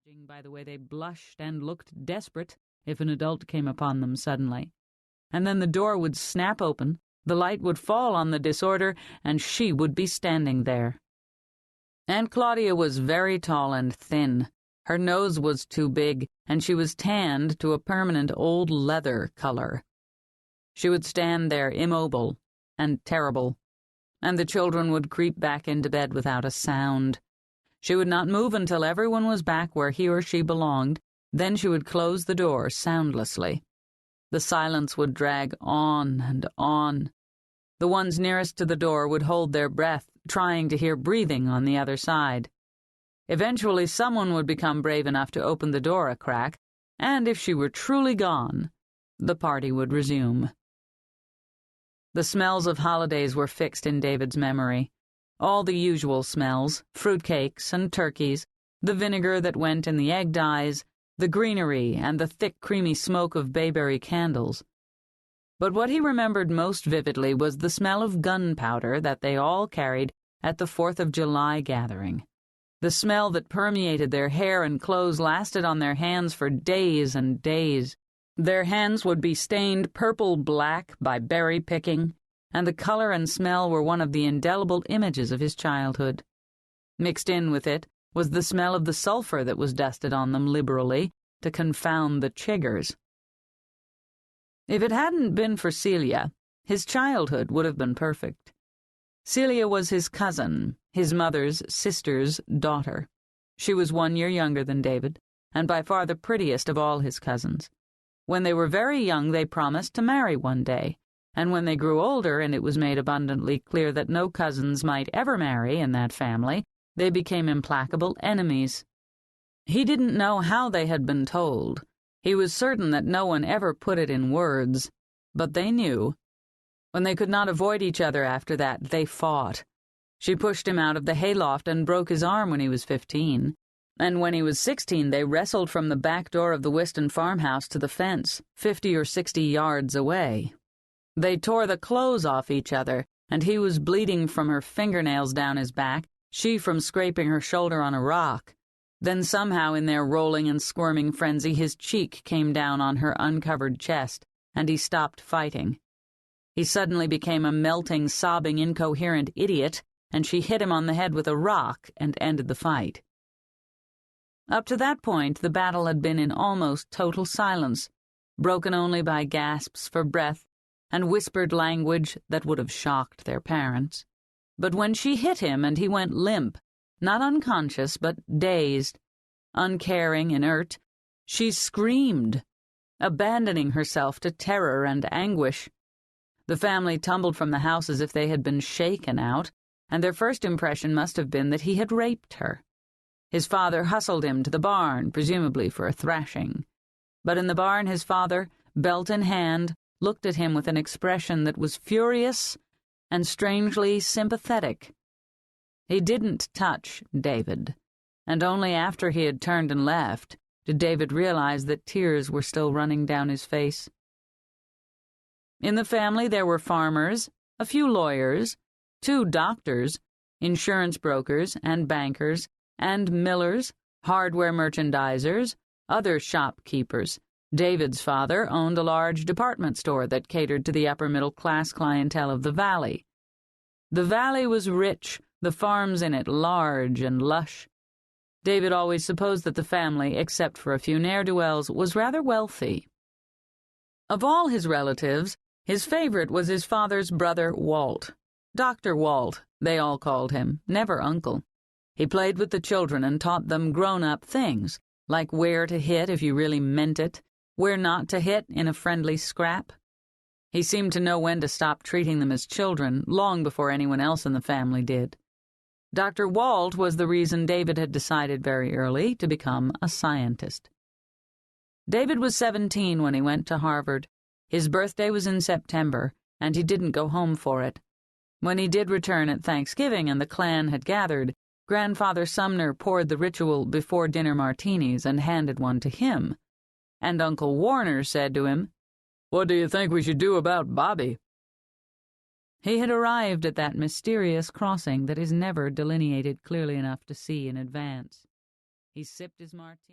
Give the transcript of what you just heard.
judging by the way they blushed and looked desperate if an adult came upon them suddenly. And then the door would snap open, the light would fall on the disorder, and she would be standing there. Aunt Claudia was very tall and thin. Her nose was too big, and she was tanned to a permanent old leather color. She would stand there immobile and terrible, and the children would creep back into bed without a sound. She would not move until everyone was back where he or she belonged. Then she would close the door soundlessly. The silence would drag on and on. The ones nearest to the door would hold their breath, trying to hear breathing on the other side. Eventually someone would become brave enough to open the door a crack, and if she were truly gone, the party would resume. The smells of holidays were fixed in David's memory. All the usual smells, fruitcakes and turkeys, the vinegar that went in the egg dyes, the greenery and the thick creamy smoke of bayberry candles. But what he remembered most vividly was the smell of gunpowder that they all carried at the 4th of July gathering. The smell that permeated their hair and clothes lasted on their hands for days and days. Their hands would be stained purple-black by berry picking, and the color and smell were one of the indelible images of his childhood. Mixed in with it was the smell of the sulfur that was dusted on them liberally to confound the chiggers. If it hadn't been for Celia, his childhood would have been perfect. Celia was his cousin, his mother's sister's daughter. She was 1 year younger than David, and by far the prettiest of all his cousins. When they were very young, they promised to marry one day, and when they grew older and it was made abundantly clear that no cousins might ever marry in that family, they became implacable enemies. He didn't know how they had been told. He was certain that no one ever put it in words, but they knew. When they could not avoid each other after that, they fought. She pushed him out of the hayloft and broke his arm when he was 15. And when he was 16, they wrestled from the back door of the Whiston farmhouse to the fence, 50 or 60 yards away. They tore the clothes off each other, and he was bleeding from her fingernails down his back, she from scraping her shoulder on a rock. Then somehow in their rolling and squirming frenzy, his cheek came down on her uncovered chest, and he stopped fighting. He suddenly became a melting, sobbing, incoherent idiot, and she hit him on the head with a rock and ended the fight. Up to that point, the battle had been in almost total silence, broken only by gasps for breath and whispered language that would have shocked their parents. But when she hit him and he went limp, not unconscious but dazed, uncaring, inert, she screamed, abandoning herself to terror and anguish. The family tumbled from the house as if they had been shaken out, and their first impression must have been that he had raped her. His father hustled him to the barn, presumably for a thrashing. But in the barn his father, belt in hand, looked at him with an expression that was furious and strangely sympathetic. He didn't touch David, and only after he had turned and left did David realize that tears were still running down his face. In the family there were farmers, a few lawyers, 2 doctors, insurance brokers and bankers, and millers, hardware merchandisers, other shopkeepers. David's father owned a large department store that catered to the upper-middle-class clientele of the valley. The valley was rich, the farms in it large and lush. David always supposed that the family, except for a few ne'er-do-wells, was rather wealthy. Of all his relatives, his favorite was his father's brother Walt. Dr. Walt, they all called him, never Uncle. He played with the children and taught them grown-up things, like where to hit if you really meant it, where not to hit in a friendly scrap. He seemed to know when to stop treating them as children, long before anyone else in the family did. Dr. Walt was the reason David had decided very early to become a scientist. David was 17 when he went to Harvard. His birthday was in September, and he didn't go home for it. When he did return at Thanksgiving and the clan had gathered, Grandfather Sumner poured the ritual before-dinner martinis and handed one to him. And Uncle Warner said to him, "What do you think we should do about Bobby?" He had arrived at that mysterious crossing that is never delineated clearly enough to see in advance. He sipped his martini.